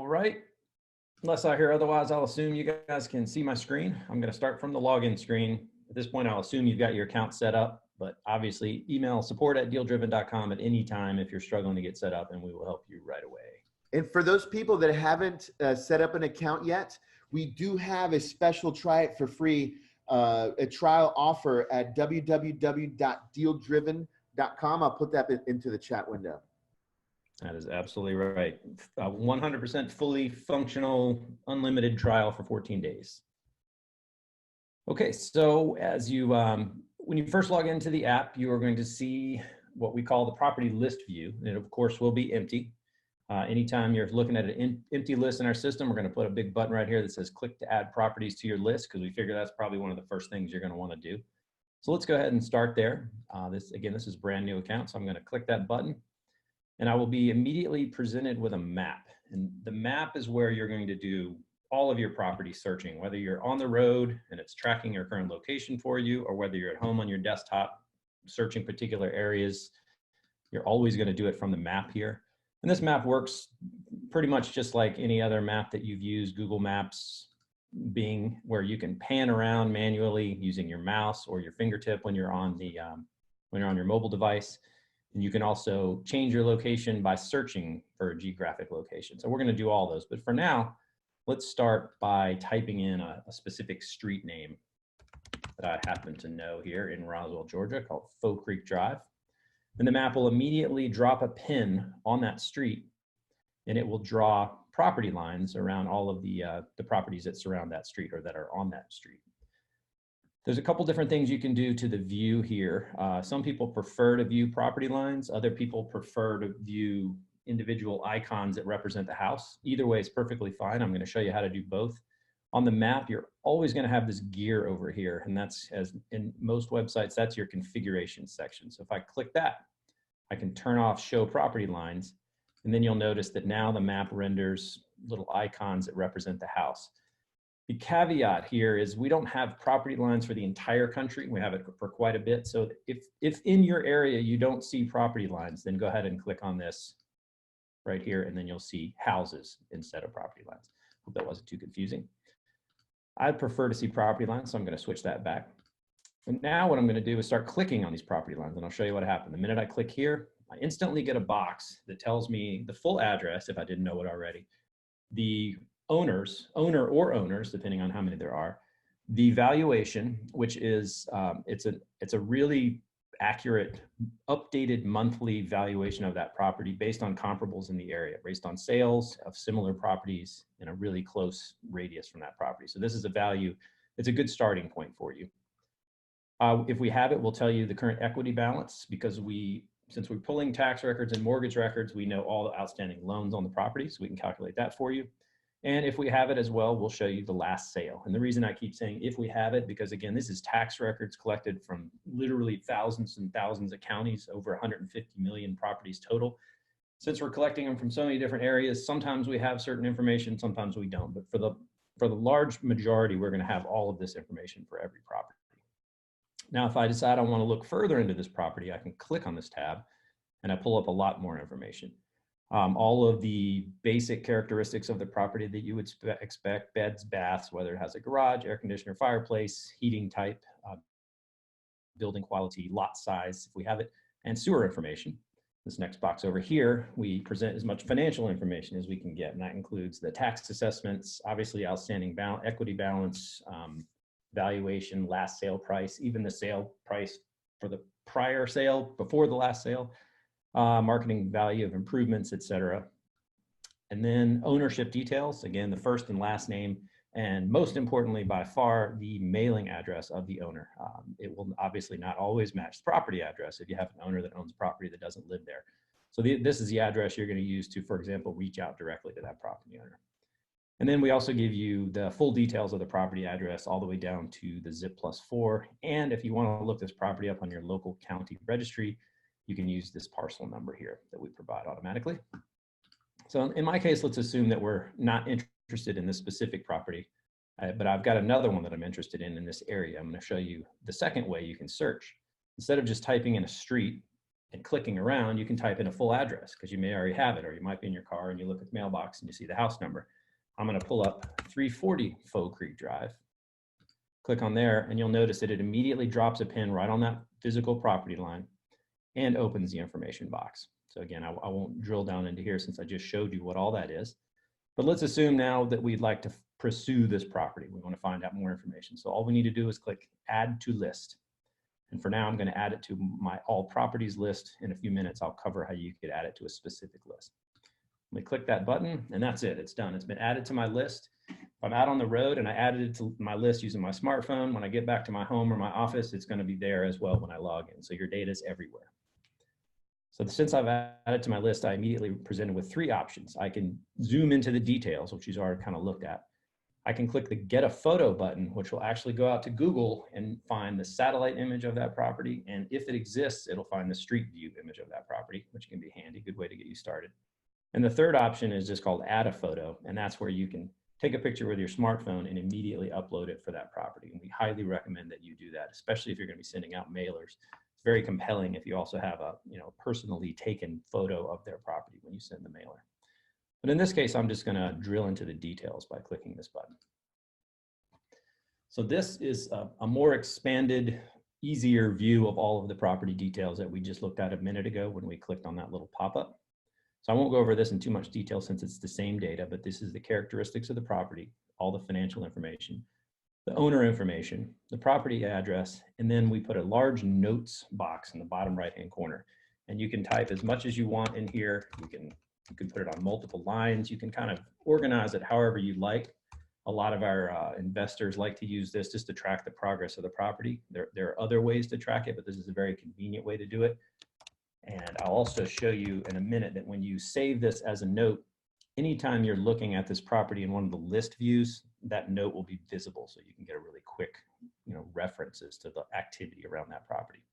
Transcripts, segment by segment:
All right. Unless I hear otherwise, I'll assume you guys can see my screen. I'm going to start from the login screen. At this point, I'll assume you've got your account set up, but obviously email support@dealdriven.com at any time if you're struggling to get set up, and we will help you right away. And for those people that haven't set up an account yet, we do have a special try it for free, a trial offer at www.dealdriven.com. I'll put that into the chat window. That is absolutely right. 100% fully functional, unlimited trial for 14 days. Okay, so as you, when you first log into the app, you are going to see what we call the property list view. It of course will be empty. Anytime you're looking at an empty list in our system, we're going to put a big button right here that says click to add properties to your list, because we figure that's probably one of the first things you're going to want to do. So let's go ahead and start there. This is a brand new account, so I'm going to click that button. And I will be immediately presented with a map. And the map is where you're going to do all of your property searching, whether you're on the road and it's tracking your current location for you, or whether you're at home on your desktop searching particular areas. You're always going to do it from the map here. And this map works pretty much just like any other map that you've used, Google Maps being where you can pan around manually using your mouse or your fingertip when you're on your mobile device. And you can also change your location by searching for a geographic location. So we're going to do all those. But for now, let's start by typing in a specific street name that I happen to know here in Roswell, Georgia, called Faux Creek Drive. And the map will immediately drop a pin on that street, and it will draw property lines around all of the properties that surround that street or that are on that street. There's a couple different things you can do to the view here. Some people prefer to view property lines. Other people prefer to view individual icons that represent the house. Either way is perfectly fine. I'm going to show you how to do both. On the map, you're always going to have this gear over here, and that's, as in most websites, that's your configuration section. So if I click that, I can turn off show property lines, and then you'll notice that now the map renders little icons that represent the house. The caveat here is we don't have property lines for the entire country. We have it for quite a bit. So if in your area you don't see property lines, then go ahead and click on this right here, and then you'll see houses instead of property lines. Hope that wasn't too confusing. I'd prefer to see property lines, so I'm going to switch that back. And now what I'm going to do is start clicking on these property lines, and I'll show you what happened. The minute I click here, I instantly get a box that tells me the full address, if I didn't know it already, the owner or owners, depending on how many there are, the valuation, which is, it's a really accurate, updated monthly valuation of that property based on comparables in the area, based on sales of similar properties in a really close radius from that property. So this is a value, it's a good starting point for you. If we have it, we'll tell you the current equity balance, because since we're pulling tax records and mortgage records, we know all the outstanding loans on the property, so we can calculate that for you. And if we have it as well, we'll show you the last sale. And the reason I keep saying if we have it, because again, this is tax records collected from literally thousands and thousands of counties, over 150 million properties total. Since we're collecting them from so many different areas, sometimes we have certain information, sometimes we don't. But for the large majority, we're going to have all of this information for every property. Now, if I decide I want to look further into this property, I can click on this tab and I pull up a lot more information. All of the basic characteristics of the property that you would expect: beds, baths, whether it has a garage, air conditioner, fireplace, heating type, building quality, lot size, if we have it, and sewer information. This next box over here, we present as much financial information as we can get, and that includes the tax assessments, obviously outstanding equity balance, valuation, last sale price, even the sale price for the prior sale before the last sale, marketing value of improvements, etc. And then ownership details, again, the first and last name, and most importantly, by far, the mailing address of the owner. It will obviously not always match the property address if you have an owner that owns property that doesn't live there. So this is the address you're going to use to, for example, reach out directly to that property owner. And then we also give you the full details of the property address all the way down to the zip +4. And if you want to look this property up on your local county registry, you can use this parcel number here that we provide automatically. So in my case, let's assume that we're not interested in this specific property, but I've got another one that I'm interested in this area. I'm going to show you the second way you can search. Instead of just typing in a street, and clicking around, you can type in a full address because you may already have it, or you might be in your car and you look at the mailbox and you see the house number. I'm going to pull up 340 Faux Creek Drive, click on there, and you'll notice that it immediately drops a pin right on that physical property line and opens the information box. So again, I won't drill down into here since I just showed you what all that is. But let's assume now that we'd like to pursue this property. We want to find out more information. So all we need to do is click Add to List. And for now, I'm going to add it to my All Properties list. In a few minutes, I'll cover how you could add it to a specific list. Let me click that button, and that's it. It's done. It's been added to my list. If I'm out on the road and I added it to my list using my smartphone, when I get back to my home or my office, it's going to be there as well when I log in. So your data is everywhere. So since I've added to my list, I immediately presented with three options. I can zoom into the details, which you've already kind of looked at. I can click the Get a Photo button, which will actually go out to Google and find the satellite image of that property. And if it exists, it'll find the street view image of that property, which can be handy, good way to get you started. And the third option is just called Add a Photo. And that's where you can take a picture with your smartphone and immediately upload it for that property. And we highly recommend that you do that, especially if you're going to be sending out mailers. It's very compelling if you also have a personally taken photo of their property when you send the mailer. But in this case, I'm just going to drill into the details by clicking this button. So this is a more expanded, easier view of all of the property details that we just looked at a minute ago when we clicked on that little pop-up. So I won't go over this in too much detail since it's the same data, but this is the characteristics of the property, all the financial information, the owner information, the property address, and then we put a large notes box in the bottom right-hand corner. And you can type as much as you want in here. You can put it on multiple lines. You can kind of organize it however you like. A lot of our investors like to use this just to track the progress of the property. There are other ways to track it, but this is a very convenient way to do it. And I'll also show you in a minute that when you save this as a note, anytime you're looking at this property in one of the list views, that note will be visible. So you can get a really quick, references to the activity around that property.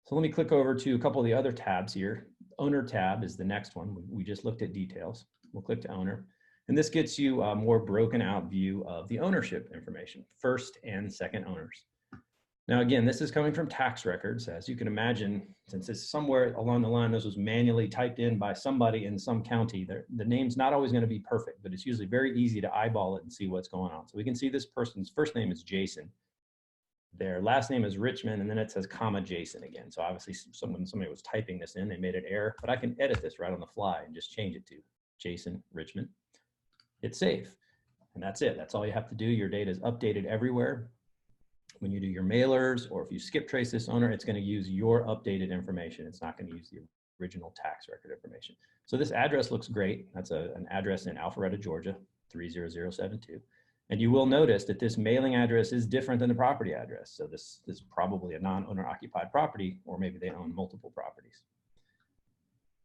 So let me click over to a couple of the other tabs here. Owner tab is the next one. We just looked at details. We'll click to owner. And this gets you a more broken out view of the ownership information, first and second owners. Now, again, this is coming from tax records. As you can imagine, since it's somewhere along the line, this was manually typed in by somebody in some county. The name's not always going to be perfect, but it's usually very easy to eyeball it and see what's going on. So we can see this person's first name is Jason. Their last name is Richmond, and then it says comma Jason again. So obviously somebody was typing this in, they made an error, but I can edit this right on the fly and just change it to Jason Richmond. Hit save, and that's it. That's all you have to do. Your data is updated everywhere. When you do your mailers, or if you skip trace this owner, it's going to use your updated information. It's not going to use the original tax record information. So this address looks great. That's an address in Alpharetta, Georgia, 30072. And you will notice that this mailing address is different than the property address. So this is probably a non-owner occupied property, or maybe they own multiple properties.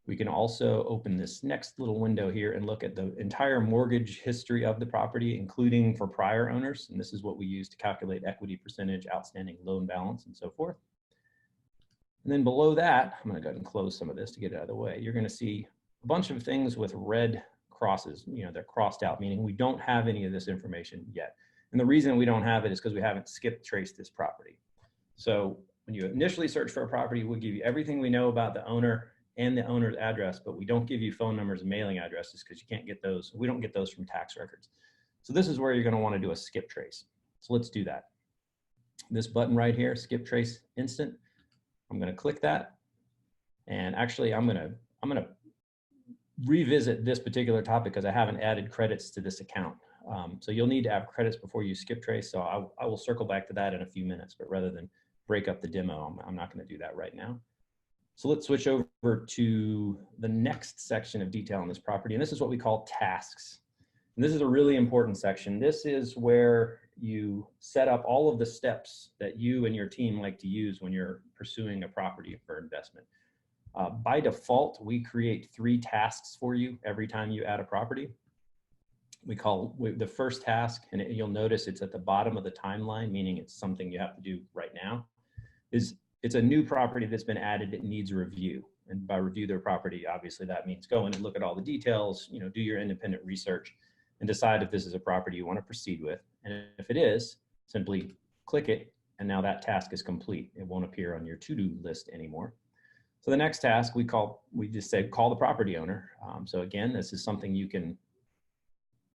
We can also open this next little window here and look at the entire mortgage history of the property, including for prior owners. And this is what we use to calculate equity percentage, outstanding loan balance, and so forth. And then below that, I'm going to go ahead and close some of this to get it out of the way. You're going to see a bunch of things with red crosses. They're crossed out, meaning we don't have any of this information yet. And the reason we don't have it is because we haven't skip traced this property. So when you initially search for a property, we'll give you everything we know about the owner and the owner's address, but we don't give you phone numbers and mailing addresses because you can't get those. We don't get those from tax records. So this is where you're going to want to do a skip trace. So let's do that. This button right here, skip trace instant. I'm going to click that. And actually I'm going to revisit this particular topic because I haven't added credits to this account. So you'll need to have credits before you skip trace. So I will circle back to that in a few minutes, but rather than break up the demo, I'm not going to do that right now. So let's switch over to the next section of detail on this property. And this is what we call tasks. And this is a really important section. This is where you set up all of the steps that you and your team like to use when you're pursuing a property for investment. By default, we create 3 tasks for you every time you add a property. We call the first task, and you'll notice it's at the bottom of the timeline, meaning it's something you have to do right now, it's a new property that's been added that needs review. And by review their property, obviously that means go in and look at all the details, do your independent research and decide if this is a property you want to proceed with. And if it is, simply click it, and now that task is complete. It won't appear on your to-do list anymore. So the next task we just said, call the property owner. So again, this is something you can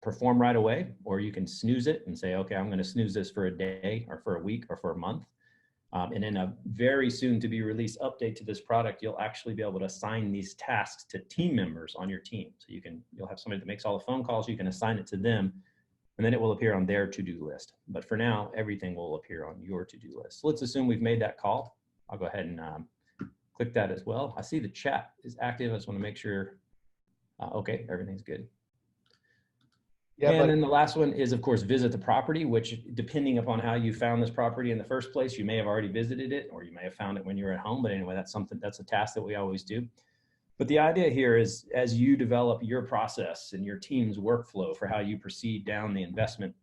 perform right away, or you can snooze it and say, okay, I'm going to snooze this for a day or for a week or for a month. And in a very soon to be released update to this product, you'll actually be able to assign these tasks to team members on your team. So you'll have somebody that makes all the phone calls, you can assign it to them, and then it will appear on their to-do list. But for now, everything will appear on your to-do list. So let's assume we've made that call. I'll go ahead and click that as well. I see the chat is active. I just want to make sure. Okay, everything's good. Yeah, and then the last one is, of course, visit the property, which depending upon how you found this property in the first place, you may have already visited it, or you may have found it when you were at home. But anyway, that's a task that we always do. But the idea here is, as you develop your process and your team's workflow for how you proceed down the investment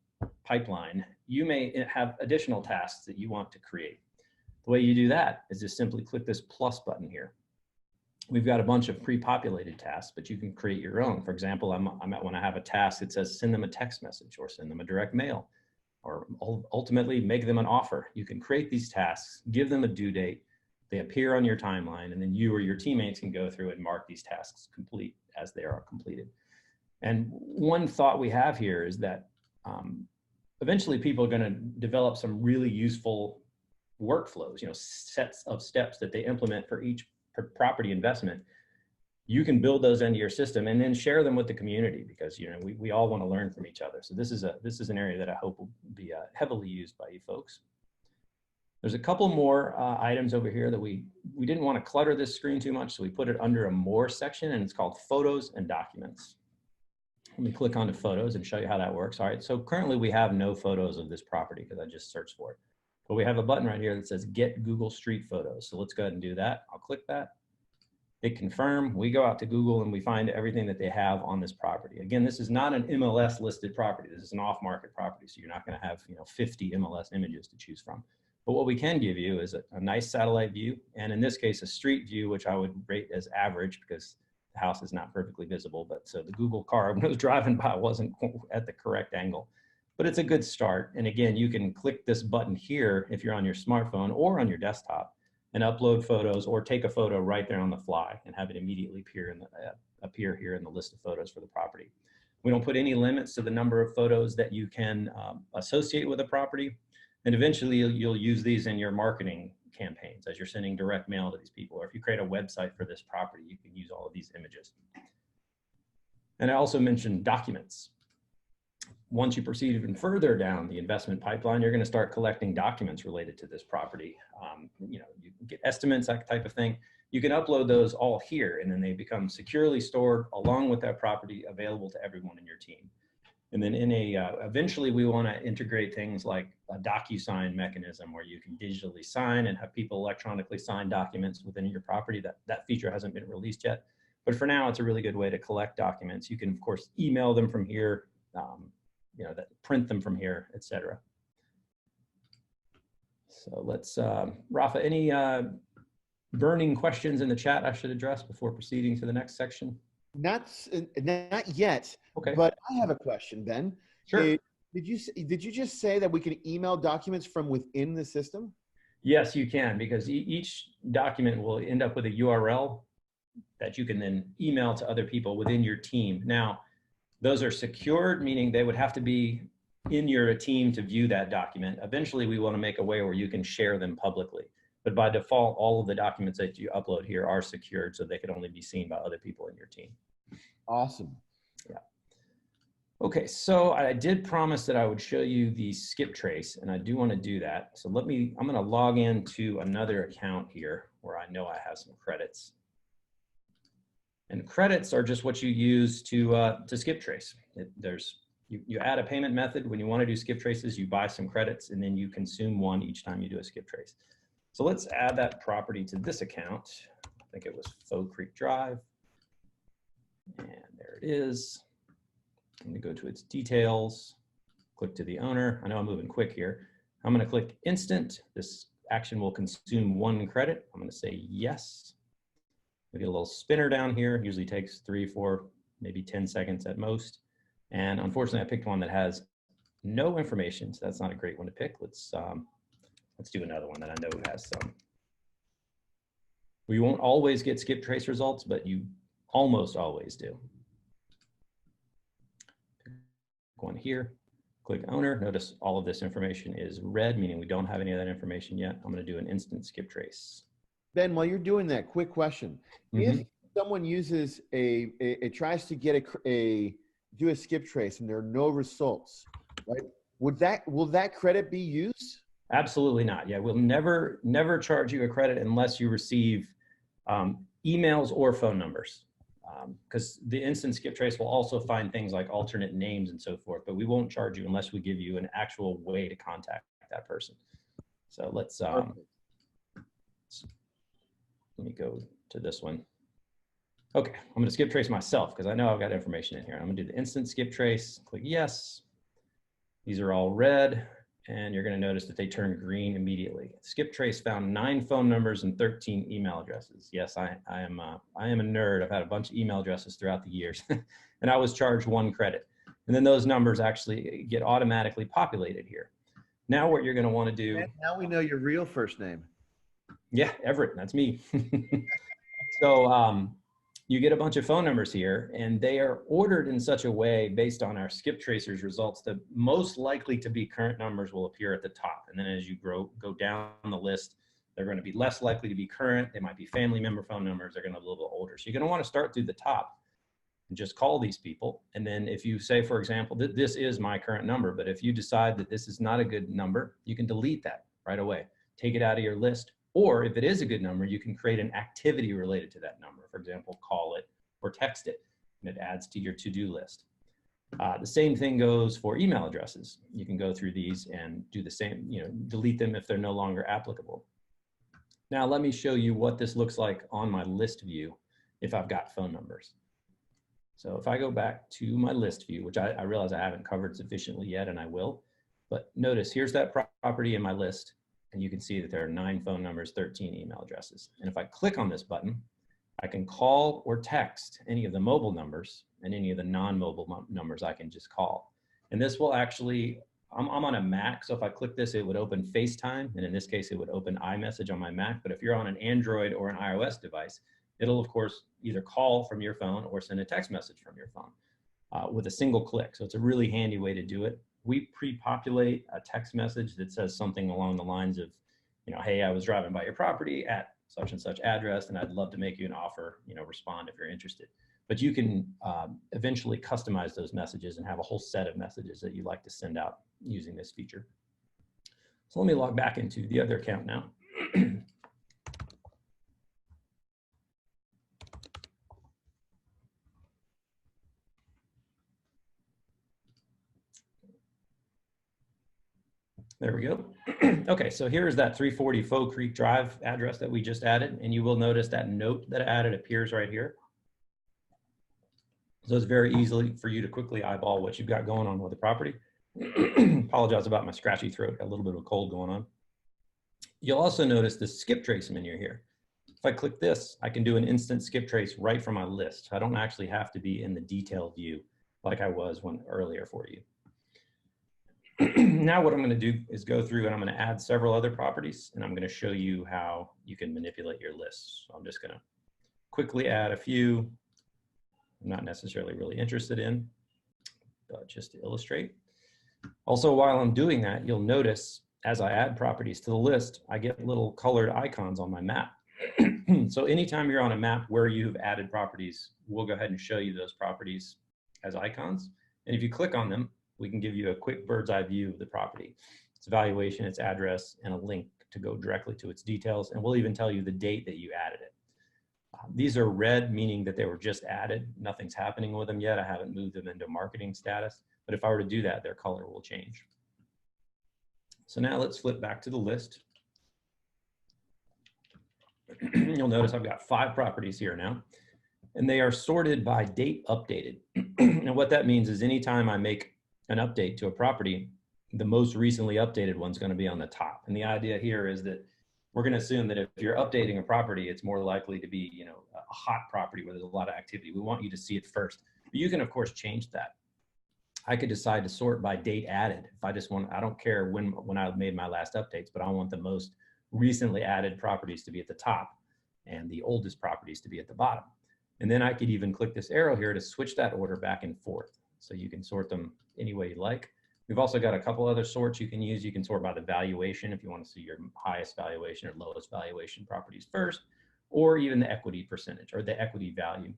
pipeline, you may have additional tasks that you want to create. The way you do that is just simply click this plus button here. We've got a bunch of pre-populated tasks, but you can create your own. For example, I might want to have a task that says send them a text message or send them a direct mail, or ultimately make them an offer. You can create these tasks, give them a due date, they appear on your timeline, and then you or your teammates can go through and mark these tasks complete as they are completed. And one thought we have here is that eventually people are going to develop some really useful workflows, sets of steps that they implement for each property investment. You can build those into your system and then share them with the community, because we all want to learn from each other. So this is an area that I hope will be heavily used by you folks. There's a couple more items over here that we didn't want to clutter this screen too much, so we put it under a more section, and it's called photos and documents. Let me click onto photos and show you how that works. All right, so currently we have no photos of this property because I just searched for it. But we have a button right here that says get Google Street Photos. So let's go ahead and do that. I'll click that. Hit confirm. We go out to Google and we find everything that they have on this property. Again, this is not an MLS listed property. This is an off-market property. So you're not going to have 50 MLS images to choose from. But what we can give you is a nice satellite view. And in this case, a street view, which I would rate as average because the house is not perfectly visible. But so the Google car, when it was driving by, wasn't at the correct angle. But it's a good start. And again, you can click this button here if you're on your smartphone or on your desktop and upload photos, or take a photo right there on the fly and have it immediately appear here in the list of photos for the property. We don't put any limits to the number of photos that you can associate with a property. And eventually you'll use these in your marketing campaigns as you're sending direct mail to these people. Or if you create a website for this property, you can use all of these images. And I also mentioned documents. Once you proceed even further down the investment pipeline, you're going to start collecting documents related to this property. You can get estimates, that type of thing. You can upload those all here, and then they become securely stored along with that property, available to everyone in your team. And then eventually we want to integrate things like a DocuSign mechanism where you can digitally sign and have people electronically sign documents within your property. That feature hasn't been released yet. But for now, it's a really good way to collect documents. You can, of course, email them from here. Print them from here, etc. So let's, Rafa, any burning questions in the chat I should address before proceeding to the next section? Not yet. Okay. But I have a question, Ben. Sure. Did you just say that we can email documents from within the system? Yes, you can, because each document will end up with a URL that you can then email to other people within your team. Now, those are secured, meaning they would have to be in your team to view that document. Eventually, we want to make a way where you can share them publicly. But by default, all of the documents that you upload here are secured, so they could only be seen by other people in your team. Awesome. Yeah. Okay, so I did promise that I would show you the skip trace, and I do want to do that. So I'm going to log into another account here where I know I have some credits. And credits are just what you use to skip trace. You add a payment method. When you want to do skip traces, you buy some credits, and then you consume one each time you do a skip trace. So let's add that property to this account. I think it was Faux Creek Drive. And there it is. I'm going to go to its details, click to the owner. I know I'm moving quick here. I'm going to click instant. This action will consume 1 credit. I'm going to say yes. We get a little spinner down here. It usually takes 3, 4, maybe 10 seconds at most. And unfortunately, I picked one that has no information, so that's not a great one to pick. Let's do another one that I know has some. We won't always get skip trace results, but you almost always do. One here, click owner. Notice all of this information is red, meaning we don't have any of that information yet. I'm going to do an instant skip trace. Ben, while you're doing that, quick question. If someone uses tries to get do a skip trace and there are no results, right? Will that credit be used? Absolutely not. Yeah, we'll never charge you a credit unless you receive emails or phone numbers, because the instant skip trace will also find things like alternate names and so forth, but we won't charge you unless we give you an actual way to contact that person. So let me go to this one. Okay, I'm going to skip trace myself because I know I've got information in here. I'm going to do the instant skip trace, click yes. These are all red, and you're going to notice that they turn green immediately. Skip trace found 9 phone numbers and 13 email addresses. Yes, I am a nerd. I've had a bunch of email addresses throughout the years, and I was charged 1 credit. And then those numbers actually get automatically populated here. Now what you're going to want to do. Now we know your real first name. Yeah, Everett, that's me. So you get a bunch of phone numbers here, and they are ordered in such a way based on our skip tracers results that most likely to be current numbers will appear at the top. And then as you go down the list, they're going to be less likely to be current. They might be family member phone numbers. They're going to be a little bit older. So you're going to want to start through the top and just call these people. And then if you say, for example, this is my current number, but if you decide that this is not a good number, you can delete that right away. Take it out of your list. Or if it is a good number, you can create an activity related to that number. For example, call it or text it, and it adds to your to-do list. The same thing goes for email addresses. You can go through these and do the same, delete them if they're no longer applicable. Now let me show you what this looks like on my list view if I've got phone numbers. So if I go back to my list view, which I realize I haven't covered sufficiently yet, and I will, but notice here's that property in my list. And you can see that there are 9 phone numbers, 13 email addresses. And if I click on this button, I can call or text any of the mobile numbers, and any of the non-mobile numbers I can just call. And this will actually, I'm on a Mac, so if I click this, it would open FaceTime. And in this case, it would open iMessage on my Mac. But if you're on an Android or an iOS device, it'll of course either call from your phone or send a text message from your phone with a single click. So it's a really handy way to do it. We pre-populate a text message that says something along the lines of, hey, I was driving by your property at such and such address, and I'd love to make you an offer, respond if you're interested. But you can eventually customize those messages and have a whole set of messages that you'd like to send out using this feature. So let me log back into the other account now. There we go. Okay, so here is that 340 Faux Creek Drive address that we just added, and you will notice that note that I added appears right here. So it's very easily for you to quickly eyeball what you've got going on with the property. Apologize about my scratchy throat, got a little bit of a cold going on. You'll also notice the skip trace menu here. If I click this, I can do an instant skip trace right from my list. I don't actually have to be in the detailed view like I was earlier for you. Now what I'm going to do is go through and I'm going to add several other properties, and I'm going to show you how you can manipulate your lists. So I'm just going to quickly add a few I'm not necessarily really interested in, but just to illustrate. Also, while I'm doing that, you'll notice as I add properties to the list, I get little colored icons on my map. So anytime you're on a map where you've added properties, we'll go ahead and show you those properties as icons. And if you click on them, we can give you a quick bird's eye view of the property, its valuation, its address, and a link to go directly to its details. And we'll even tell you the date that you added it. These are red, meaning that they were just added. Nothing's happening with them yet. I haven't moved them into marketing status. But if I were to do that, their color will change. So now let's flip back to the list. You'll notice I've got 5 properties here now, and they are sorted by date updated. And what that means is anytime I make an update to a property, the most recently updated one's going to be on the top. And the idea here is that we're going to assume that if you're updating a property, it's more likely to be, a hot property where there's a lot of activity. We want you to see it first. But you can, of course, change that. I could decide to sort by date added. If I just want, I don't care when I made my last updates, but I want the most recently added properties to be at the top. and the oldest properties to be at the bottom. And then I could even click this arrow here to switch that order back and forth. So you can sort them any way you like. We've also got a couple other sorts you can use. You can sort by the valuation if you want to see your highest valuation or lowest valuation properties first, or even the equity percentage or the equity value.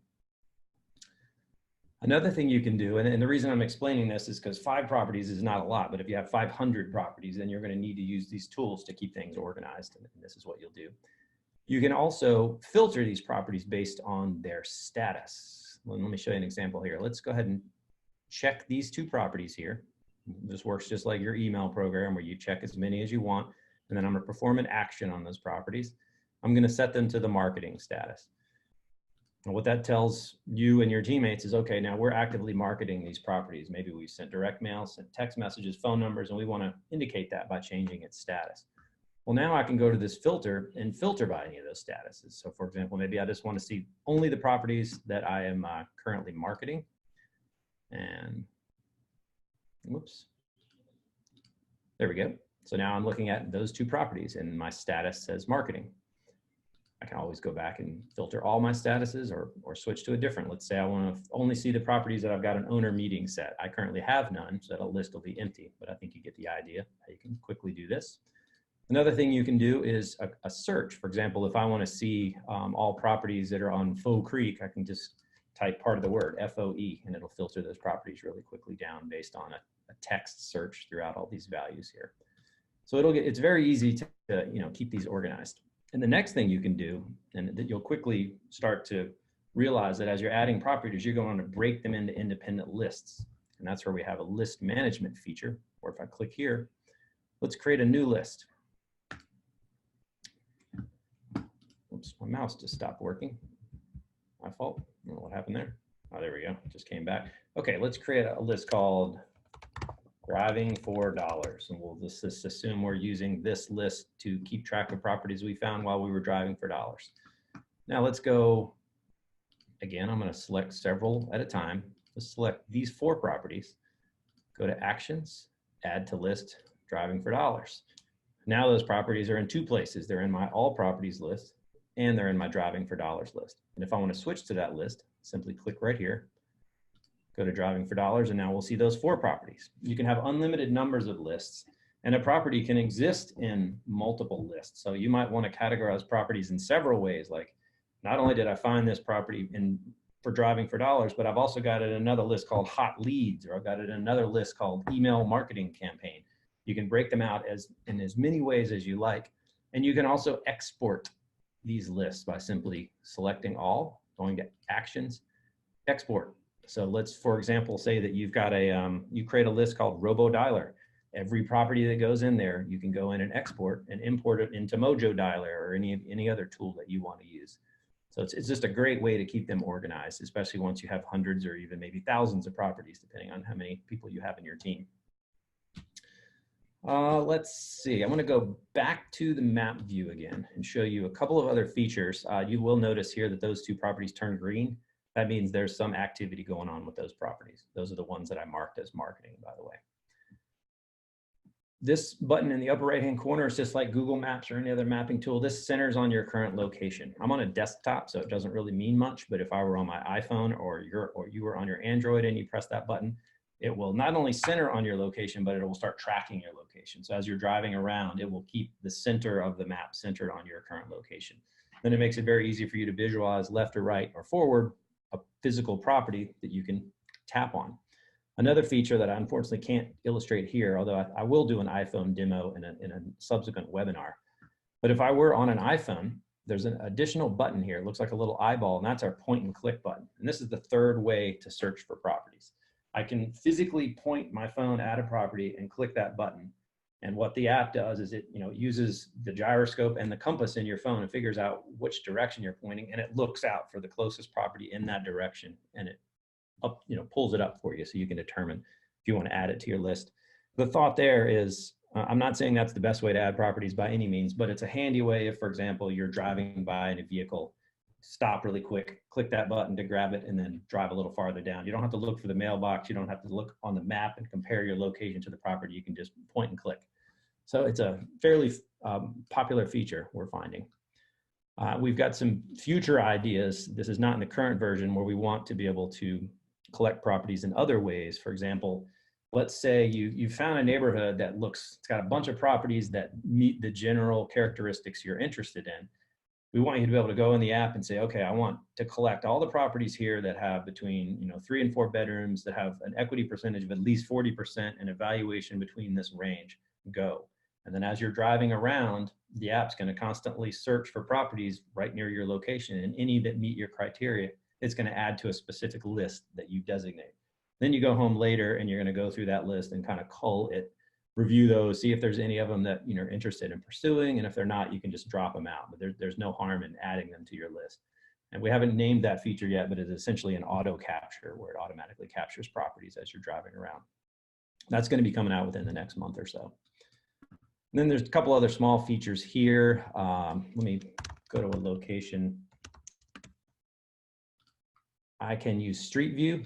Another thing you can do, and the reason I'm explaining this is because 5 properties is not a lot, but if you have 500 properties, then you're going to need to use these tools to keep things organized, and this is what you'll do. You can also filter these properties based on their status. Let me show you an example here. Let's go ahead and check these 2 properties here. This works just like your email program where you check as many as you want, and then I'm going to perform an action on those properties. I'm going to set them to the marketing status. And what that tells you and your teammates is, okay, now we're actively marketing these properties. Maybe we sent direct mail, sent text messages, phone numbers, and we want to indicate that by changing its status. Well, now I can go to this filter and filter by any of those statuses. So for example, maybe I just want to see only the properties that I am currently marketing. And whoops, there we go. So now I'm looking at those 2 properties and my status says marketing. I can always go back and filter all my statuses or switch to a different. Let's say I want to only see the properties that I've got an owner meeting set. I currently have none, so that list will be empty, but I think you get the idea. You can quickly do this. Another thing you can do is a search. For example, if I want to see all properties that are on Faux Creek, I can just type part of the word, FOE, and it'll filter those properties really quickly down based on a text search throughout all these values here. So it's very easy to keep these organized. And the next thing you can do, and that you'll quickly start to realize that as you're adding properties, you're going to break them into independent lists. And that's where we have a list management feature, or if I click here, let's create a new list. Oops, my mouse just stopped working. My fault. I don't know what happened there. Oh, there we go. It just came back. Okay, let's create a list called driving for dollars. And we'll just assume we're using this list to keep track of properties we found while we were driving for dollars. Now let's go, again, I'm going to select several at a time. Let's select these 4 properties, go to actions, add to list, driving for dollars. Now those properties are in 2 places. They're in my all properties list and they're in my driving for dollars list. And if I want to switch to that list, simply click right here, go to driving for dollars, and now we'll see those 4 properties. You can have unlimited numbers of lists, and a property can exist in multiple lists. So you might want to categorize properties in several ways, like not only did I find this property for driving for dollars, but I've also got it in another list called hot leads, or I've got it in another list called email marketing campaign. You can break them out in as many ways as you like. And you can also export these lists by simply selecting all, going to actions, export. So let's, for example, say that you've got you create a list called RoboDialer. Every property that goes in there, you can go in and export and import it into Mojo Dialer or any other tool that you want to use. So it's just a great way to keep them organized, especially once you have hundreds or even maybe thousands of properties, depending on how many people you have in your team. Let's see, I'm going to go back to the map view again and show you a couple of other features. You will notice here that those 2 properties turn green. That means there's some activity going on with those properties. Those are the ones that I marked as marketing, by the way. This button in the upper right-hand corner is just like Google Maps or any other mapping tool. This centers on your current location. I'm on a desktop, so it doesn't really mean much, but if I were on my iPhone or you were on your Android and you press that button, it will not only center on your location, but it will start tracking your location. So as you're driving around, it will keep the center of the map centered on your current location. Then it makes it very easy for you to visualize left or right or forward a physical property that you can tap on. Another feature that I unfortunately can't illustrate here, although I will do an iPhone demo in a subsequent webinar. But if I were on an iPhone, there's an additional button here. It looks like a little eyeball, and that's our point and click button. And this is the 3rd way to search for properties. I can physically point my phone at a property and click that button. And what the app does is it uses the gyroscope and the compass in your phone and figures out which direction you're pointing, and it looks out for the closest property in that direction, and it pulls it up for you so you can determine if you want to add it to your list. The thought there is, I'm not saying that's the best way to add properties by any means, but it's a handy way if, for example, you're driving by in a vehicle, stop really quick, click that button to grab it, and then drive a little farther down. You don't have to look for the mailbox. You don't have to look on the map and compare your location to the property. You can just point and click. So it's a fairly popular feature we're finding. We've got some future ideas. This is not in the current version, where we want to be able to collect properties in other ways. For example, let's say you found a neighborhood that it's got a bunch of properties that meet the general characteristics you're interested in. We want you to be able to go in the app and say, okay, I want to collect all the properties here that have between 3 and 4 bedrooms, that have an equity percentage of at least 40% and a valuation between this range. Go. And then as you're driving around, the app's going to constantly search for properties right near your location, and any that meet your criteria, it's going to add to a specific list that you designate. Then you go home later and you're going to go through that list and kind of cull it, review those, see if there's any of them that you're interested in pursuing, and if they're not, you can just drop them out. But there's no harm in adding them to your list. And we haven't named that feature yet, but it's essentially an auto capture, where it automatically captures properties as you're driving around. That's going to be coming out within the next month or so. And then there's a couple other small features here. Let me go to a location. I can use Street View,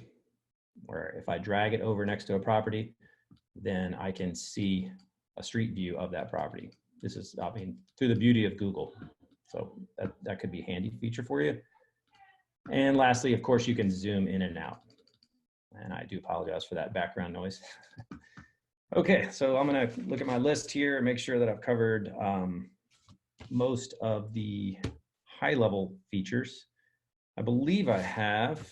where if I drag it over next to a property, then I can see a street view of that property. This is, through the beauty of Google. So that could be a handy feature for you. And lastly, of course, you can zoom in and out. And I do apologize for that background noise. Okay, so I'm gonna look at my list here and make sure that I've covered most of the high-level features. I believe I have.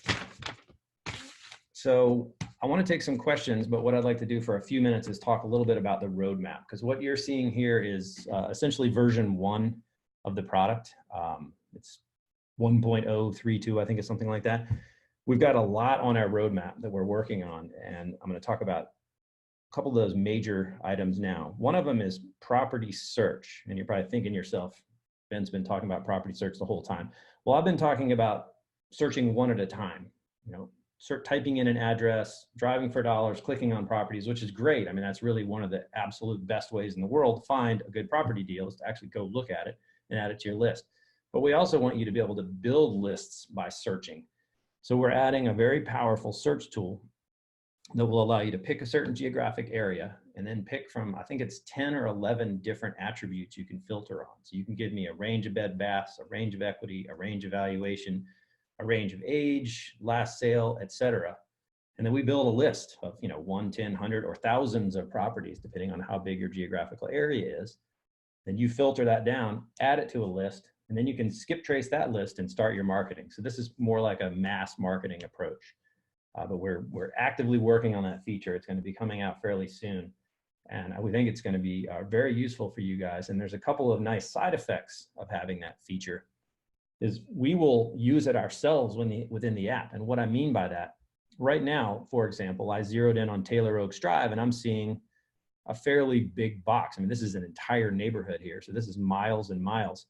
So I want to take some questions, but what I'd like to do for a few minutes is talk a little bit about the roadmap, because what you're seeing here is essentially version 1 of the product. It's 1.032, I think it's something like that. We've got a lot on our roadmap that we're working on, and I'm going to talk about a couple of those major items now. One of them is property search, and you're probably thinking to yourself, Ben's been talking about property search the whole time. Well, I've been talking about searching one at a time, typing in an address, driving for dollars, clicking on properties, which is great. I mean, that's really one of the absolute best ways in the world to find a good property deal, is to actually go look at it and add it to your list. But we also want you to be able to build lists by searching. So we're adding a very powerful search tool that will allow you to pick a certain geographic area and then pick from, I think it's 10 or 11 different attributes you can filter on. So you can give me a range of bed baths, a range of equity, a range of valuation, a range of age, last sale, etc. And then we build a list of 1, 10, 100, or thousands of properties, depending on how big your geographical area is. Then you filter that down, add it to a list, and then you can skip trace that list and start your marketing. So this is more like a mass marketing approach. But we're actively working on that feature. It's going to be coming out fairly soon. And we think it's going to be very useful for you guys. And there's a couple of nice side effects of having that feature. Is we will use it ourselves within the app. And what I mean by that, right now, for example, I zeroed in on Taylor Oaks Drive, and I'm seeing a fairly big box. I mean, this is an entire neighborhood here. So this is miles and miles.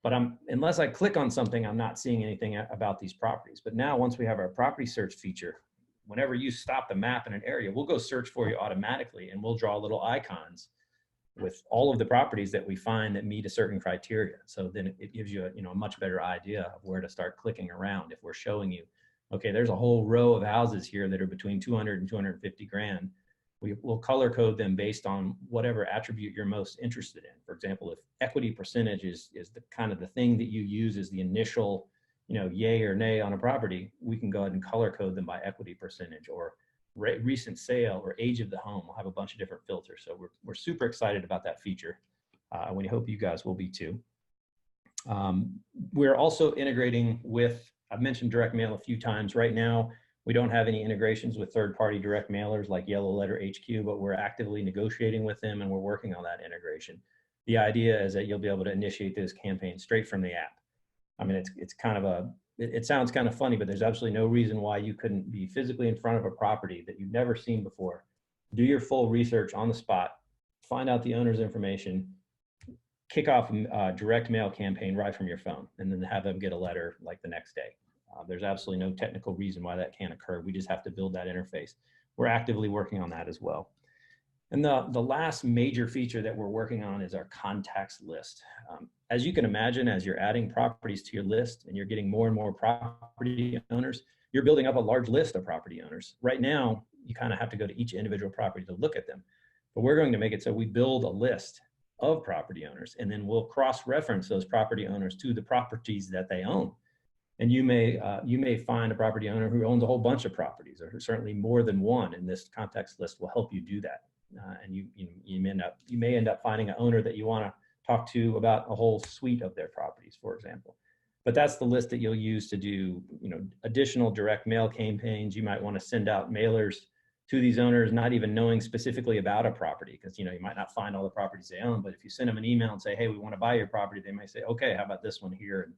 But unless I click on something, I'm not seeing anything about these properties. But now, once we have our property search feature, whenever you stop the map in an area, we'll go search for you automatically, and we'll draw little icons with all of the properties that we find that meet a certain criteria. So then it gives you a much better idea of where to start clicking around. If we're showing you, okay, there's a whole row of houses here that are between 200 and 250 grand. We'll color code them based on whatever attribute you're most interested in. For example, if equity percentage is the kind of the thing that you use as the initial, yay or nay on a property, we can go ahead and color code them by equity percentage, or recent sale, or age of the home. We'll have a bunch of different filters. So we're super excited about that feature. We hope you guys will be too. We're also integrating with, I've mentioned direct mail a few times. Right now, we don't have any integrations with third-party direct mailers like Yellow Letter HQ, but we're actively negotiating with them, and we're working on that integration. The idea is that you'll be able to initiate this campaign straight from the app. I mean, it's kind of it sounds kind of funny, but there's absolutely no reason why you couldn't be physically in front of a property that you've never seen before, do your full research on the spot, find out the owner's information, kick off a direct mail campaign right from your phone, and then have them get a letter like the next day. There's absolutely no technical reason why that can't occur. We just have to build that interface. We're actively working on that as well. And the last major feature that we're working on is our contacts list. As you can imagine, as you're adding properties to your list and you're getting more and more property owners, you're building up a large list of property owners. Right now, you kind of have to go to each individual property to look at them. But we're going to make it so we build a list of property owners. And then we'll cross-reference those property owners to the properties that they own. And you may find a property owner who owns a whole bunch of properties, or certainly more than one, and this context list will help you do that. And you may end up finding an owner that you want to talk to about a whole suite of their properties, for example. But that's the list that you'll use to do, additional direct mail campaigns. You might want to send out mailers to these owners, not even knowing specifically about a property, because you might not find all the properties they own. But if you send them an email and say, hey, we want to buy your property, they may say, okay, how about this one here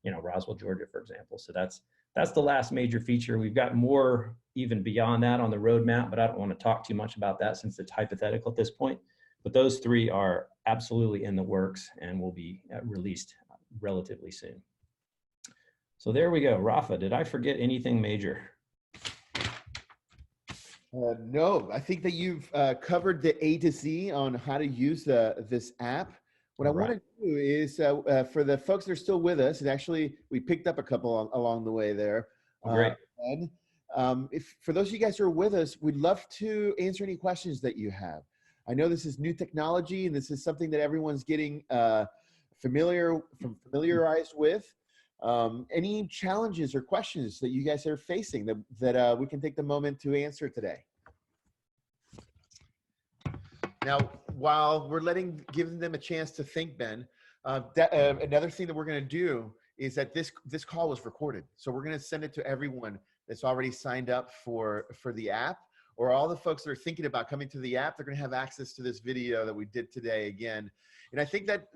in Roswell, Georgia, for example. So that's the last major feature. We've got more even beyond that on the roadmap, but I don't want to talk too much about that since it's hypothetical at this point. But those three are absolutely in the works and will be released relatively soon. So there we go. Rafa, did I forget anything major? No, I think that you've covered the A to Z on how to use this app. What I want to do is, for the folks that are still with us, and actually we picked up a couple along the way there. Great. For those of you guys who are with us, we'd love to answer any questions that you have. I know this is new technology, and this is something that everyone's getting familiarized with. Any challenges or questions that you guys are facing that we can take the moment to answer today? Now, while we're giving them a chance to think, Ben, another thing that we're going to do is that this call was recorded. So we're going to send it to everyone that's already signed up for the app, or all the folks that are thinking about coming to the app. They're going to have access to this video that we did today again. And I think that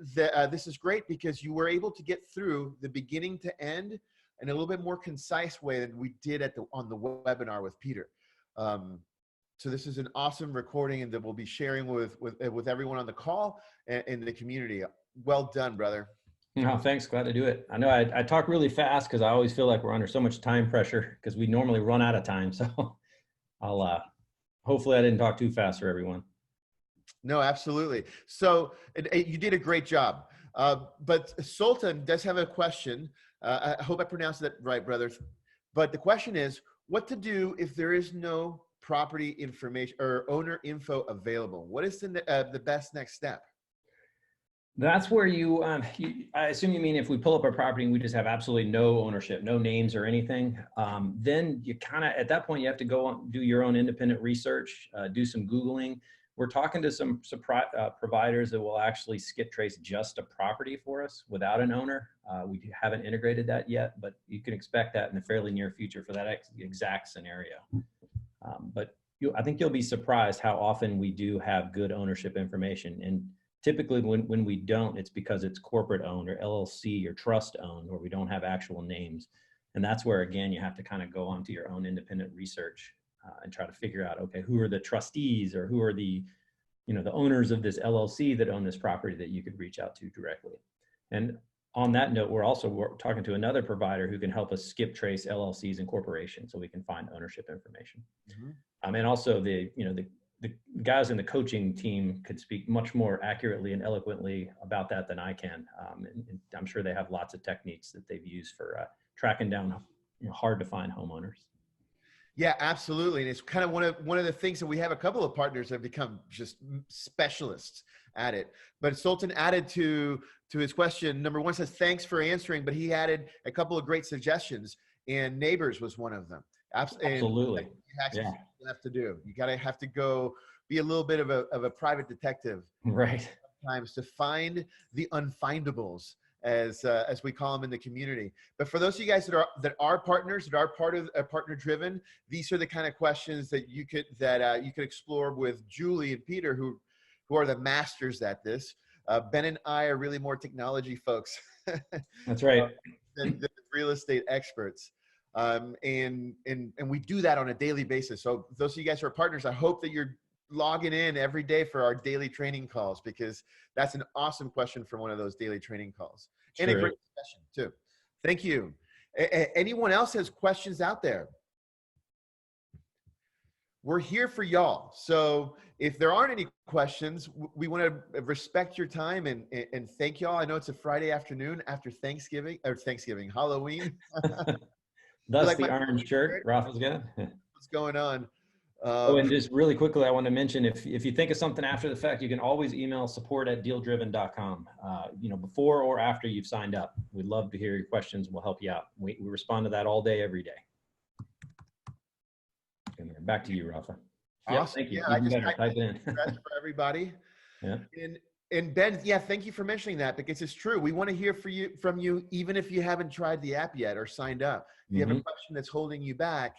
this is great because you were able to get through the beginning to end in a little bit more concise way than we did on the webinar with Peter. So this is an awesome recording, and that we'll be sharing with everyone on the call and in the community. Well done, brother. No, thanks. Glad to do it. I know I talk really fast because I always feel like we're under so much time pressure because we normally run out of time. So I'll hopefully I didn't talk too fast for everyone. No, absolutely. So you did a great job. But Sultan does have a question. I hope I pronounced that right, brothers. But the question is, what to do if there is no property information or owner info available? What is the best next step? That's where I assume you mean if we pull up our property and we just have absolutely no ownership, no names or anything, then you at that point, you have to go on, do your own independent research, do some Googling. We're talking to some providers that will actually skip trace just a property for us without an owner. We haven't integrated that yet, but you can expect that in the fairly near future for that exact scenario. But I think you'll be surprised how often we do have good ownership information. And typically when we don't, it's because it's corporate owned or LLC or trust owned, or we don't have actual names. And that's where, again, you have to kind of go onto your own independent research and try to figure out, okay, who are the trustees or who are the owners of this LLC that own this property that you could reach out to directly. And on that note, we're also talking to another provider who can help us skip trace LLCs and corporations so we can find ownership information. Mm-hmm. And also the guys in the coaching team could speak much more accurately and eloquently about that than I can. And I'm sure they have lots of techniques that they've used for tracking down hard to find homeowners. Yeah, absolutely. And it's kind of one of the things that we have a couple of partners that have become just specialists at it. But Sultan added to his question, number one says, thanks for answering, but he added a couple of great suggestions, and neighbors was one of them. Absolutely. You have to do. You have to go be a little bit of a private detective. Right. Sometimes to find the unfindables, as we call them in the community. But for those of you guys that are partners, that are part of Partner Driven, these are the kind of questions that you could explore with Julie and Peter, who are the masters at this. Ben and I are really more technology folks. That's right. Than real estate experts. And we do that on a daily basis. So those of you guys who are partners, I hope that you're logging in every day for our daily training calls, because that's an awesome question for one of those daily training calls. Sure. And a great discussion too. Thank you. Anyone else has questions out there? We're here for y'all. So if there aren't any questions, we want to respect your time and thank y'all. I know it's a Friday afternoon after Thanksgiving, Halloween. Thus like the orange shirt. Rafa's good. What's going on? Oh, and just really quickly, I want to mention, if you think of something after the fact, you can always email support@dealdriven.com, before or after you've signed up. We'd love to hear your questions. We'll help you out. We respond to that all day, every day. Back to you, Rafa. Yep, Awesome. thank you. Yeah, Even better. Type in. that's for everybody. Yeah. And Ben, yeah, thank you for mentioning that, because it's true. We want to hear from you, even if you haven't tried the app yet or signed up. If you have a question that's holding you back,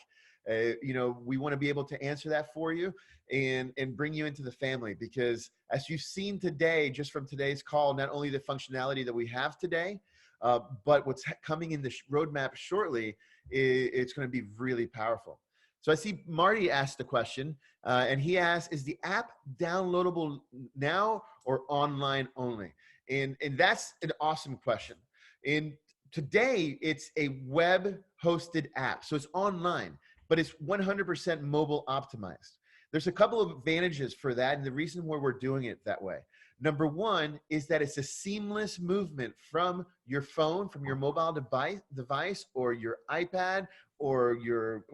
we want to be able to answer that for you and bring you into the family, because as you've seen today, just from today's call, not only the functionality that we have today, but what's coming in the roadmap shortly, it's going to be really powerful. So I see Marty asked the question, and he asked, is the app downloadable now or online only? And that's an awesome question. And today it's a web hosted app. So it's online, but it's 100% mobile optimized. There's a couple of advantages for that, and the reason why we're doing it that way. Number one is that it's a seamless movement from your phone, from your mobile device or your iPad or your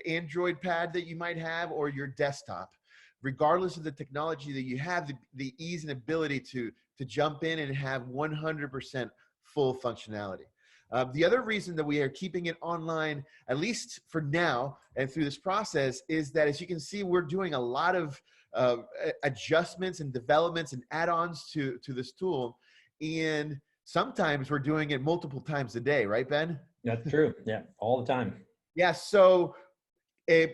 Android pad that you might have, or your desktop. Regardless of the technology that you have, the ease and ability to jump in and have 100% full functionality. The other reason that we are keeping it online, at least for now and through this process, is that, as you can see, we're doing a lot of adjustments and developments and add-ons to this tool. And sometimes we're doing it multiple times a day, right, Ben? That's true. Yeah, all the time. Yeah, so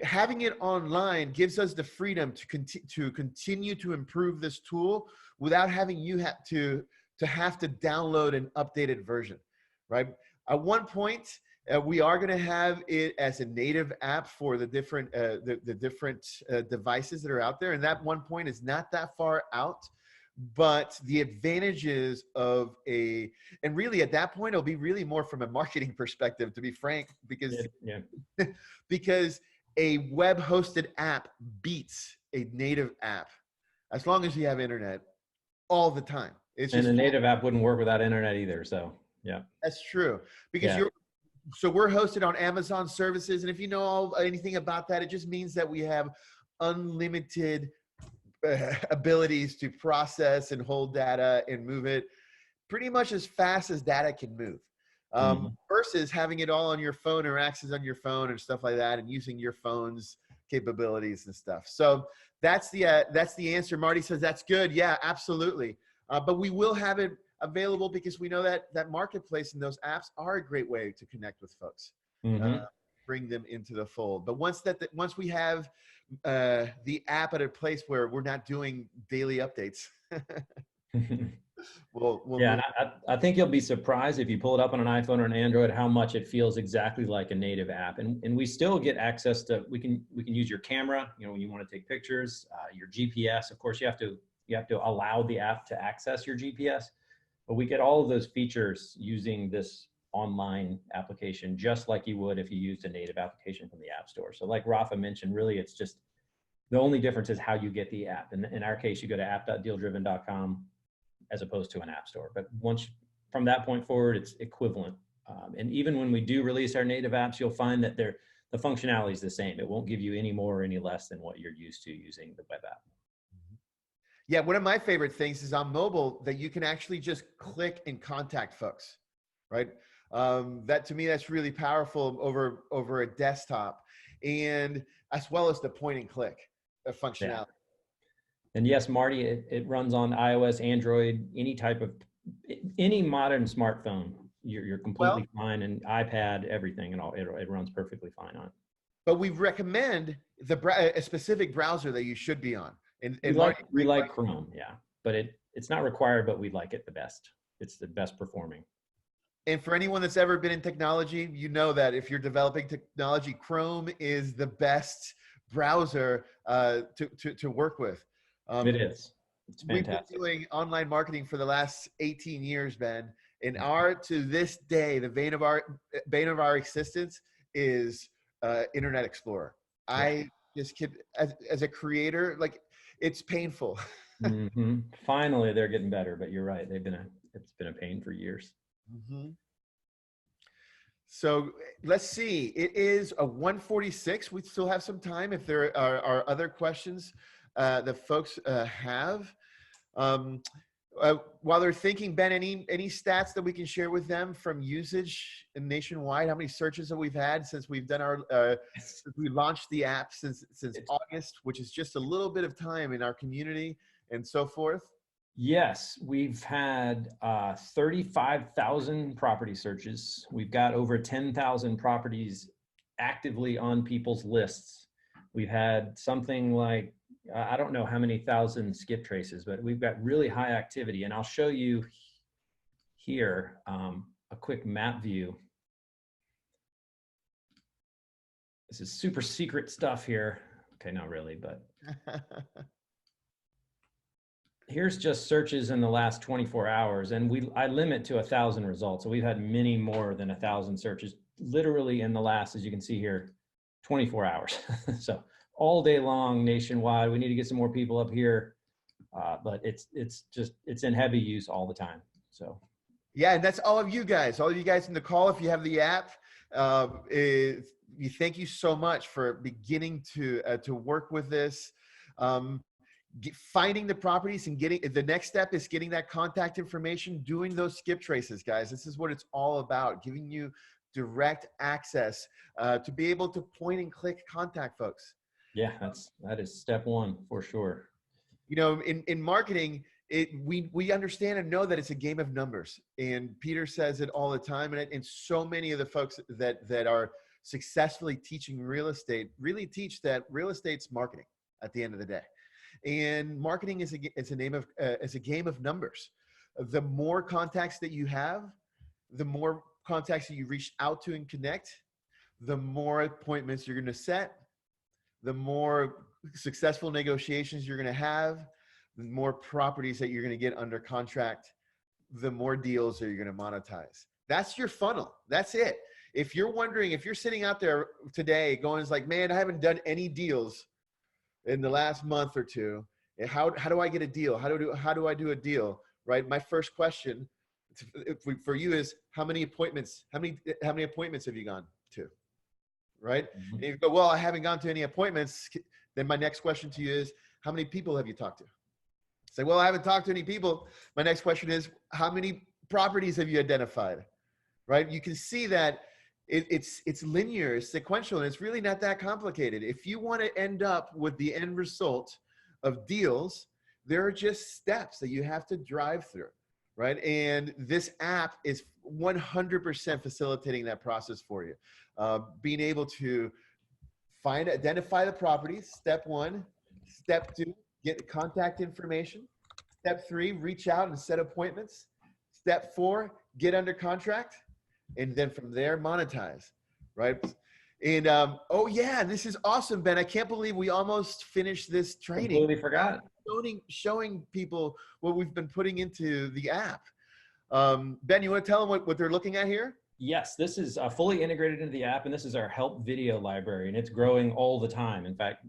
having it online gives us the freedom to continue to improve this tool without having you have to download an updated version, right? At one point, we are going to have it as a native app for the different devices that are out there, and that one point is not that far out. But the advantages of and really at that point, it'll be really more from a marketing perspective, to be frank, because because a web hosted app beats a native app as long as you have internet all the time. And a native app wouldn't work without internet either. So yeah, that's true, because so we're hosted on Amazon services, and if you know anything about that, it just means that we have unlimited abilities to process and hold data and move it pretty much as fast as data can move, versus having it all on your phone or access on your phone and stuff like that, and using your phone's capabilities and stuff. So that's the answer. Marty says that's good. Yeah, absolutely. But we will have it available because we know that marketplace and those apps are a great way to connect with folks, bring them into the fold. But once we have the app at a place where we're not doing daily updates, we'll and I think you'll be surprised if you pull it up on an iPhone or an Android how much it feels exactly like a native app. And we still get access to, we can use your camera, when you want to take pictures, your GPS. Of course, you have to allow the app to access your GPS, but we get all of those features using this online application, just like you would if you used a native application from the App Store. So like Rafa mentioned, really it's just, the only difference is how you get the app. And in our case, you go to app.dealdriven.com as opposed to an app store. But from that point forward, it's equivalent. And even when we do release our native apps, you'll find that the functionality is the same. It won't give you any more or any less than what you're used to using the web app. Yeah, one of my favorite things is on mobile that you can actually just click and contact folks, right? That to me, that's really powerful over a desktop, and as well as the point and click functionality. Yeah. And yes, Marty, it runs on iOS, Android, any modern smartphone. You're completely fine, and iPad, everything, and all. It runs perfectly fine on. But we recommend a specific browser that you should be on. And we like Chrome, yeah, but it's not required, but we like it the best. It's the best performing. And for anyone that's ever been in technology, you know that if you're developing technology, Chrome is the best browser to work with. It is. It's fantastic. We've been doing online marketing for the last 18 years, Ben. And to this day, the bane of our existence is Internet Explorer. Yeah. I just as a creator, like, it's painful. Finally, they're getting better, but you're right. It's been a pain for years. So let's see. It is a 1:46. We still have some time if there are other questions that folks have. Um, while they're thinking, Ben, any stats that we can share with them from usage nationwide? How many searches have we've had since we've done our since we launched the app since August, which is just a little bit of time in our community and so forth? Yes, we've had 35,000 property searches. We've got over 10,000 properties actively on people's lists. We've had something like, I don't know how many thousand skip traces, but we've got really high activity. And I'll show you here a quick map view. This is super secret stuff here. Okay, not really, but here's just searches in the last 24 hours. And I limit to 1,000 results. So we've had many more than 1,000 searches literally in the last, as you can see here, 24 hours. So all day long nationwide. We need to get some more people up here. But it's in heavy use all the time. So. Yeah, and that's all of you guys in the call. If you have the app, we thank you so much for beginning to work with this. Finding the properties and getting the next step is getting that contact information, doing those skip traces, guys. This is what it's all about, giving you direct access to be able to point and click contact folks. Yeah, that is step one for sure. You know, in marketing, we understand and know that it's a game of numbers, and Peter says it all the time, and so many of the folks that are successfully teaching real estate really teach that real estate's marketing at the end of the day. And marketing is a game of numbers. The more contacts that you have, the more contacts that you reach out to and connect, the more appointments you're going to set, the more successful negotiations you're going to have, the more properties that you're going to get under contract, the more deals that you're going to monetize. That's your funnel. That's it. If you're wondering, if you're sitting out there today going like, man, I haven't done any deals in the last month or two, how do I get a deal? How do I do a deal? Right. My first question for you is how many appointments have you gone to? Right. Mm-hmm. And you go, well, I haven't gone to any appointments. Then my next question to you is, how many people have you talked to? Say, well, I haven't talked to any people. My next question is, how many properties have you identified? Right. You can see that it's linear, it's sequential, and it's really not that complicated. If you want to end up with the end result of deals, there are just steps that you have to drive through, right? And this app is 100% facilitating that process for you. Being able to identify the properties, step one. Step two, get contact information. Step three, reach out and set appointments. Step four, get under contract. And then from there, monetize, right? And oh yeah, this is awesome, Ben. I can't believe we almost finished this training. Completely forgot. Showing people what we've been putting into the app. Ben, you want to tell them what they're looking at here? Yes, this is fully integrated into the app, and this is our help video library, and it's growing all the time. In fact,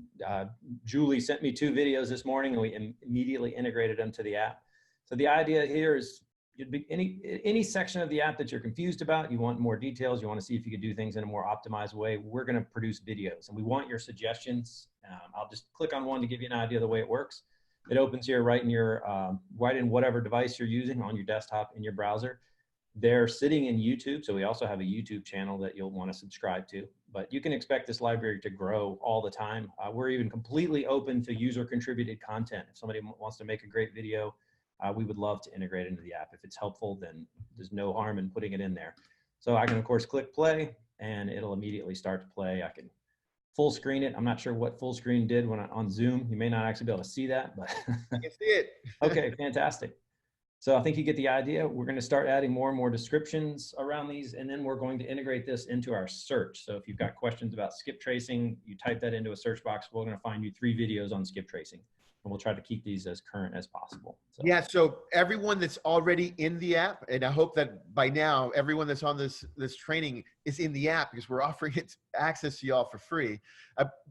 Julie sent me 2 videos this morning, and we immediately integrated them to the app. So the idea here is you'd be any section of the app that you're confused about, you want more details, you want to see if you could do things in a more optimized way, we're going to produce videos, and we want your suggestions. I'll just click on one to give you an idea of the way it works. It opens here right in whatever device you're using on your desktop in your browser. They're sitting in YouTube, so we also have a YouTube channel that you'll want to subscribe to. But you can expect this library to grow all the time. We're even completely open to user-contributed content. If somebody wants to make a great video, we would love to integrate it into the app. If it's helpful, then there's no harm in putting it in there. So I can, of course, click play, and it'll immediately start to play. I can full screen it. I'm not sure what full screen did on Zoom. You may not actually be able to see that, but I can see it. Okay, fantastic. So I think you get the idea. We're going to start adding more and more descriptions around these, and then we're going to integrate this into our search. So if you've got questions about skip tracing, you type that into a search box. We're going to find you 3 videos on skip tracing, and we'll try to keep these as current as possible. So. Yeah, so everyone that's already in the app, and I hope that by now everyone that's on this training is in the app because we're offering it access to y'all for free.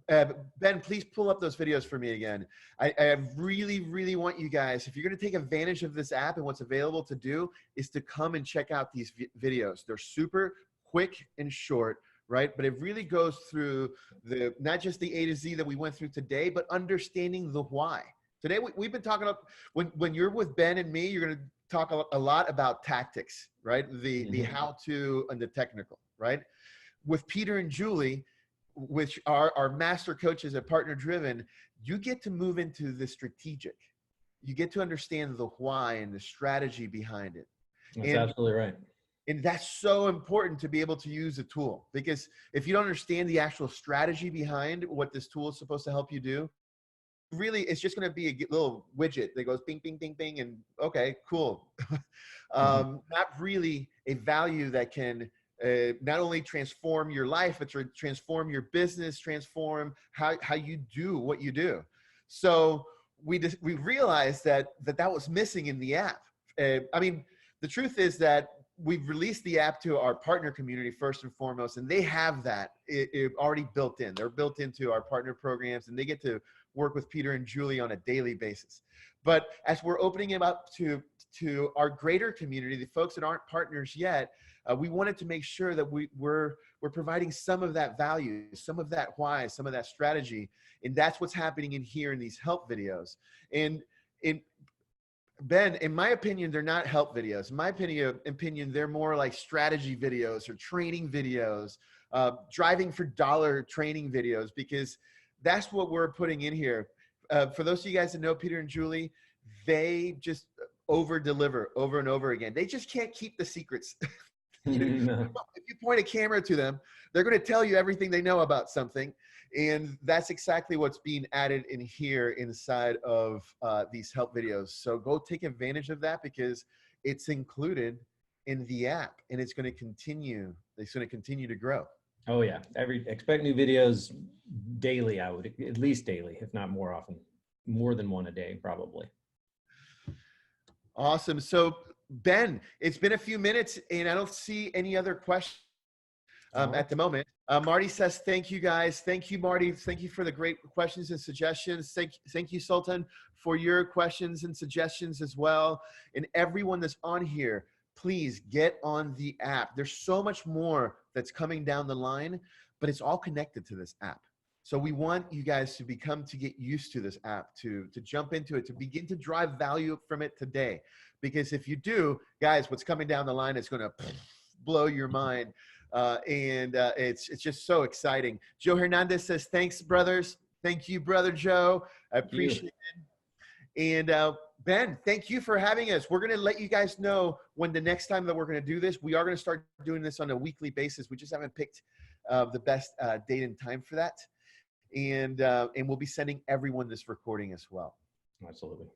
Ben, please pull up those videos for me again. I really, really want you guys, if you're going to take advantage of this app and what's available to do, is to come and check out these videos. They're super quick and short, right? But it really goes through not just the A to Z that we went through today, but understanding the why. Today, we've been talking about, when you're with Ben and me, you're going to talk a lot about tactics, right? The how to and the technical, right? With Peter and Julie, which are our master coaches at Partner Driven, you get to move into the strategic. You get to understand the why and the strategy behind it. That's absolutely right. And that's so important to be able to use a tool, because if you don't understand the actual strategy behind what this tool is supposed to help you do, really it's just going to be a little widget that goes bing, bing, bing, bing, and okay, cool. Not really a value that can not only transform your life, but transform your business, transform how you do what you do. So we realized that was missing in the app. I mean, the truth is that we've released the app to our partner community first and foremost, and they have that it already built in. They're built into our partner programs, and they get to work with Peter and Julie on a daily basis. But as we're opening it up to our greater community, the folks that aren't partners yet, we wanted to make sure that we're providing some of that value, some of that why, some of that strategy, and that's what's happening in here in these help videos. And Ben, in my opinion, they're not help videos. In my opinion, they're more like strategy videos or training videos, driving for dollar training videos, because that's what we're putting in here. For those of you guys that know Peter and Julie, they just over deliver over and over again. They just can't keep the secrets. If you point a camera to them, they're going to tell you everything they know about something. And that's exactly what's being added in here inside of these help videos. So go take advantage of that, because it's included in the app, and it's going to continue. It's going to continue to grow. Oh yeah. Expect new videos daily. I would, at least daily, if not more often, more than one a day, probably. Awesome. So Ben, it's been a few minutes and I don't see any other questions at the moment. Marty says, thank you guys. Thank you, Marty. Thank you for the great questions and suggestions. Thank you, Sultan, for your questions and suggestions as well. And everyone that's on here, please get on the app. There's so much more that's coming down the line, but it's all connected to this app. So we want you guys to get used to this app, to jump into it, to begin to drive value from it today. Because if you do, guys, what's coming down the line is going to blow your mind. It's just so exciting. Joe Hernandez says, thanks, brothers. Thank you, brother Joe. I appreciate it. And Ben, thank you for having us. We're going to let you guys know when the next time that we're going to do this. We are going to start doing this on a weekly basis. We just haven't picked the best date and time for that. And we'll be sending everyone this recording as well. Absolutely.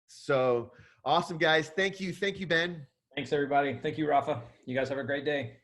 So awesome, guys. Thank you. Thank you, Ben. Thanks, everybody. Thank you, Rafa. You guys have a great day.